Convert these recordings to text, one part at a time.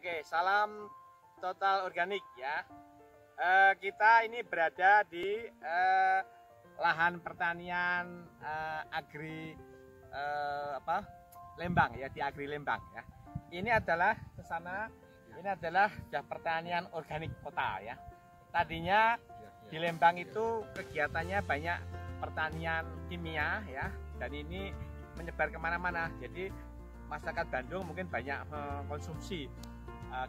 Oke, salam total organik ya. Kita ini berada di lahan pertanian agri Lembang ya, di Agri Lembang ya. Ini adalah ke sana, ini adalah pertanian organik kota ya. Tadinya di Lembang itu kegiatannya banyak pertanian kimia ya, dan ini menyebar kemana-mana. Jadi masyarakat Bandung mungkin banyak mengkonsumsi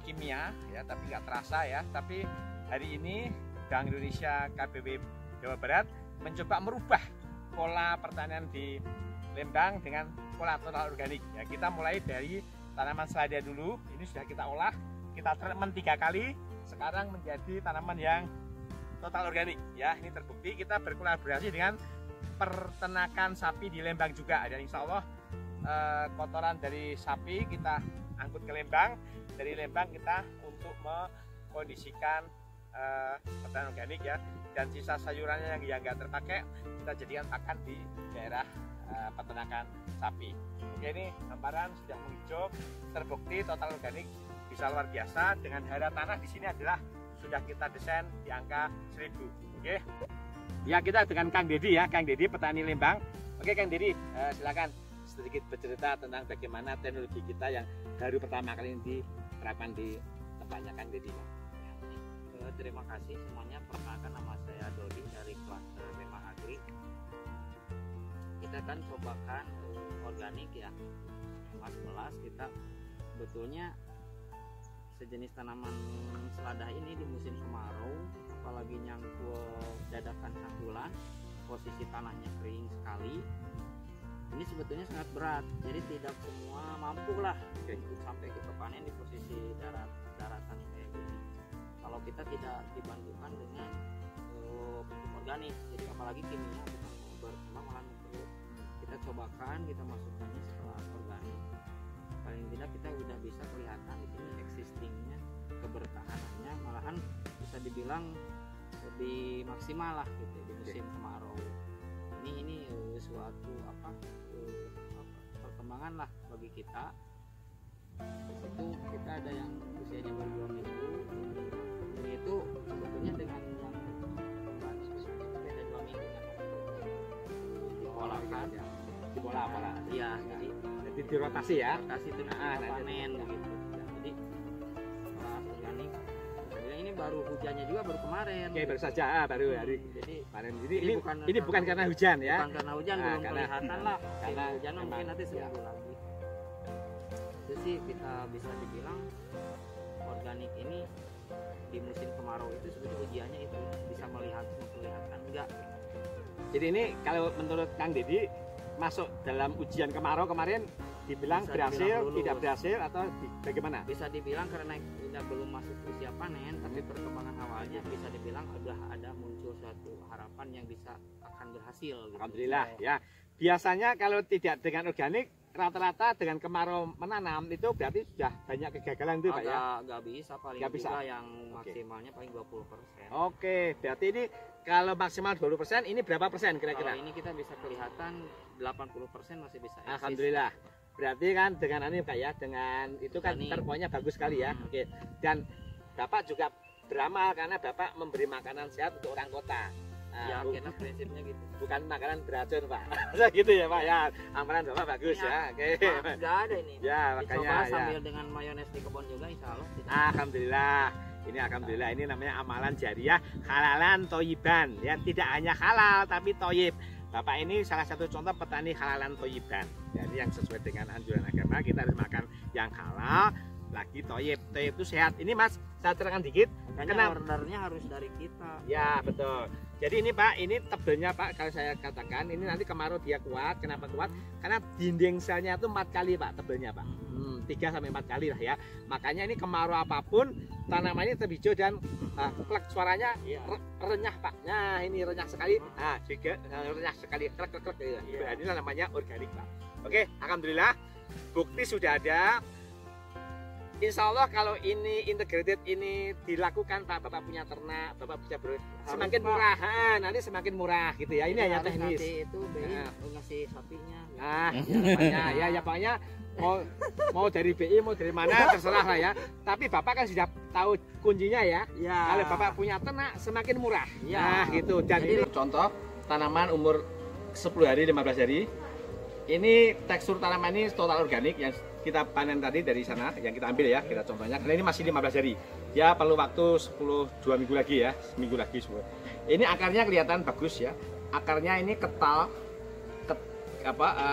kimia ya, tapi nggak terasa ya. Tapi hari ini Bank Indonesia KBW Jawa Barat mencoba merubah pola pertanian di Lembang dengan pola total organik ya. Kita mulai dari tanaman selada dulu, ini sudah kita olah, kita treatment 3 kali, sekarang menjadi tanaman yang total organik ya. Ini terbukti kita berkolaborasi dengan peternakan sapi di Lembang juga, dan insya Allah kotoran dari sapi kita angkut ke Lembang, dari Lembang kita untuk mengkondisikan pertanian organik ya, dan sisa sayurannya yang nggak terpakai kita jadikan pakan di daerah peternakan sapi. Oke, ini gambaran sudah menghijau, terbukti total organik bisa luar biasa. Dengan hara tanah di sini adalah sudah kita desain di angka 1000. Oke ya, kita dengan Kang Dedi ya, Kang Dedi petani Lembang. Oke Kang Dedi, silakan sedikit bercerita tentang bagaimana teknologi kita yang baru pertama kali ini diterapkan di tempatnya Kang Dedi. Terima kasih semuanya. Perkenalkan, nama saya Dodi dari Cluster Lembang Agri. Kita kan cobakan organik ya, Mas Belas. Kita betulnya sejenis tanaman selada ini di musim kemarau, apalagi nyangkul dadakan sang bulan, posisi tanahnya kering sekali, ini sebetulnya sangat berat. Jadi tidak semua mampu lah untuk sampai ke panen di posisi daratan kayak gini. Kalau kita tidak dibantukan dengan pupuk organik, jadi apalagi kimia bukan berkembang malah memperluas. Kita cobakan, kita masukkannya setelah organik, paling tidak kita udah bisa kelihatan di sini existingnya, kebertahanannya malahan bisa dibilang lebih maksimal lah gitu di musim kemarau. Ini suatu perkembangan lah bagi kita. Di situ kita ada yang usianya baru 2 minggu. Ini itu sebetulnya dengan yang beda 2 minggu dipolakan ya. Pola Iya, jadi dirotasi ya. Rotasi itu panen begitu. Jadi organik ini baru hujannya juga baru kemarin. Oke, baru saja baru hari. Jadi kemarin ini bukan karena hujan ya. Bukan karena hujan, belum kelihatan lah. Karena hujan mungkin nanti seminggu lagi. Itu sih kita bisa dibilang organik ini di musim kemarau itu sebetulnya ujiannya itu bisa memperlihatkan enggak. Jadi ini kalau menurut Kang Dedi masuk dalam ujian kemarau kemarin dibilang bisa berhasil, tidak berhasil, atau bagaimana? Bisa dibilang karena kita belum masuk usia panen, tapi perkembangan awalnya bisa dibilang sudah ada muncul suatu harapan yang bisa akan berhasil gitu. Alhamdulillah ya. Biasanya kalau tidak dengan organik, rata-rata dengan kemarau menanam itu berarti sudah banyak kegagalan itu Pak ya? Nggak bisa, paling nggak bisa. Juga yang maksimalnya paling 20%. Oke, berarti ini kalau maksimal 20%, ini berapa persen kira-kira? Kalau ini kita bisa kelihatan 80% masih bisa eksis. Alhamdulillah. Berarti kan dengan ini Pak ya, dengan itu kan terpoinnya bagus sekali ya. Oke. Dan Bapak juga beramal karena Bapak memberi makanan sehat untuk orang kota. Ya, karena prinsipnya gitu. Bukan makanan beracun Pak. Gitu ya Pak ya. Amalan Bapak bagus ya. Oke. Enggak ada ini. Ya, makanya sambil dengan mayones di kebun juga insya Allah. Alhamdulillah. Ini alhamdulillah, ini namanya amalan jariah halalan toyiban ya, tidak hanya halal tapi toyib. Bapak ini salah satu contoh petani halalan toyiban. Jadi yang sesuai dengan anjuran agama, kita harus makan yang halal lagi toyib. Toyib itu sehat. Ini Mas, saya terangkan dikit. Karena ordernya harus dari kita. Ya betul. Jadi ini Pak, ini tebelnya Pak, kalau saya katakan ini nanti kemarau dia kuat. Kenapa kuat? Karena dinding selnya itu 4 kali Pak tebelnya Pak. 3-4 kali lah ya. Makanya ini kemarau apapun tanaman ini tetap hijau dan klek suaranya renyah Pak. Nah ini renyah sekali. Nah juga renyah sekali, klek ya. Ini namanya organik Pak. Oke, alhamdulillah bukti sudah ada. Insya Allah kalau ini integrated ini dilakukan Pak, Bapak punya ternak, Bapak bisa semakin murah, nanti semakin murah gitu ya. Ini hanya teknis. Nanti itu BI ngasih sapinya. Ya pokoknya mau dari BI mau dari mana terserah lah ya. Tapi Bapak kan sudah tahu kuncinya ya. Kalau Bapak punya ternak semakin murah. Nah gitu. Dan ini contoh tanaman umur 10 hari 15 hari. Ini tekstur tanaman ini total organik yang kita panen tadi dari sana, yang kita ambil ya, kita contohnya. Karena ini masih 15 hari. Ya perlu waktu 2 minggu lagi ya, seminggu lagi. Ini akarnya kelihatan bagus ya. Akarnya ini ketal,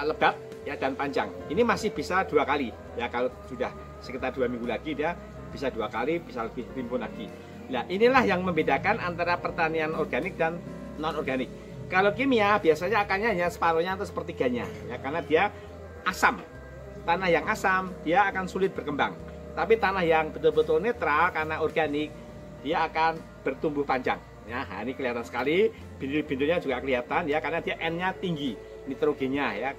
lebat ya dan panjang. Ini masih bisa 2 kali ya, kalau sudah sekitar 2 minggu lagi dia bisa 2 kali, bisa lebih rimbun lagi. Nah inilah yang membedakan antara pertanian organik dan non organik. Kalau kimia biasanya akarnya hanya separuhnya atau sepertiganya ya, karena dia asam. Tanah yang asam dia akan sulit berkembang. Tapi tanah yang betul-betul netral karena organik dia akan bertumbuh panjang. Ya, nah ini kelihatan sekali, bintil-bintilnya juga kelihatan ya, karena dia N-nya tinggi, nitrogennya ya.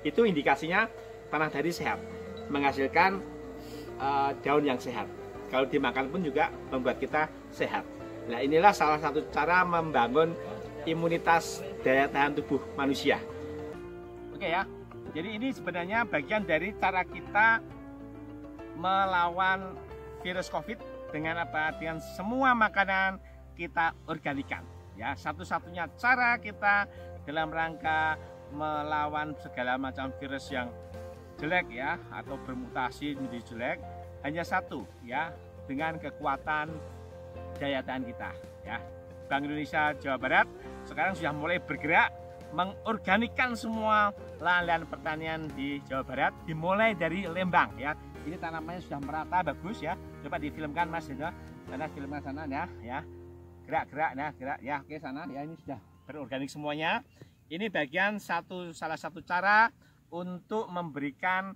Itu indikasinya tanah tadi sehat, menghasilkan daun yang sehat. Kalau dimakan pun juga membuat kita sehat. Nah inilah salah satu cara membangun imunitas daya tahan tubuh manusia. Oke ya. Jadi ini sebenarnya bagian dari cara kita melawan virus COVID dengan apa? Dengan semua makanan kita organikan. Ya, satu-satunya cara kita dalam rangka melawan segala macam virus yang jelek ya, atau bermutasi menjadi jelek, hanya satu ya, dengan kekuatan daya tahan kita. Ya, Bank Indonesia Jawa Barat sekarang sudah mulai bergerak mengorganikkan semua lahan-lahan pertanian di Jawa Barat, dimulai dari Lembang ya. Ini tanamannya sudah merata bagus ya. Coba difilmkan Mas Hendra, sana filmkan sana ya. Gerak-gerak nah, gerak ya. Oke sana ya, ini sudah berorganik semuanya. Ini bagian salah satu cara untuk memberikan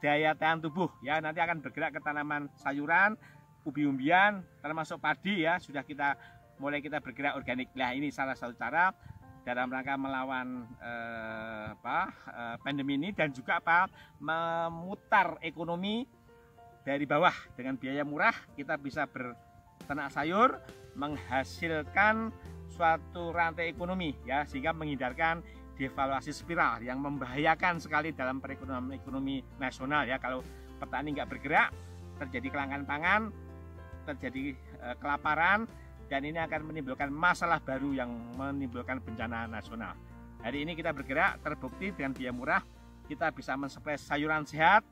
daya tahan tubuh ya. Nanti akan bergerak ke tanaman sayuran, umbi-umbian, termasuk padi ya. Sudah kita mulai bergerak organik. Nah, ini salah satu cara dalam rangka melawan pandemi ini, dan juga memutar ekonomi dari bawah dengan biaya murah. Kita bisa berternak sayur, menghasilkan suatu rantai ekonomi ya, sehingga menghindarkan devaluasi spiral yang membahayakan sekali dalam perekonomian ekonomi nasional ya. Kalau petani nggak bergerak, terjadi kelangkaan pangan, terjadi kelaparan, dan ini akan menimbulkan masalah baru yang menimbulkan bencana nasional. Hari ini kita bergerak, terbukti dengan biaya murah kita bisa mensuplai sayuran sehat,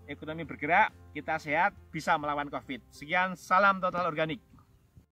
ekonomi bergerak, kita sehat, bisa melawan COVID. Sekian, salam total organik.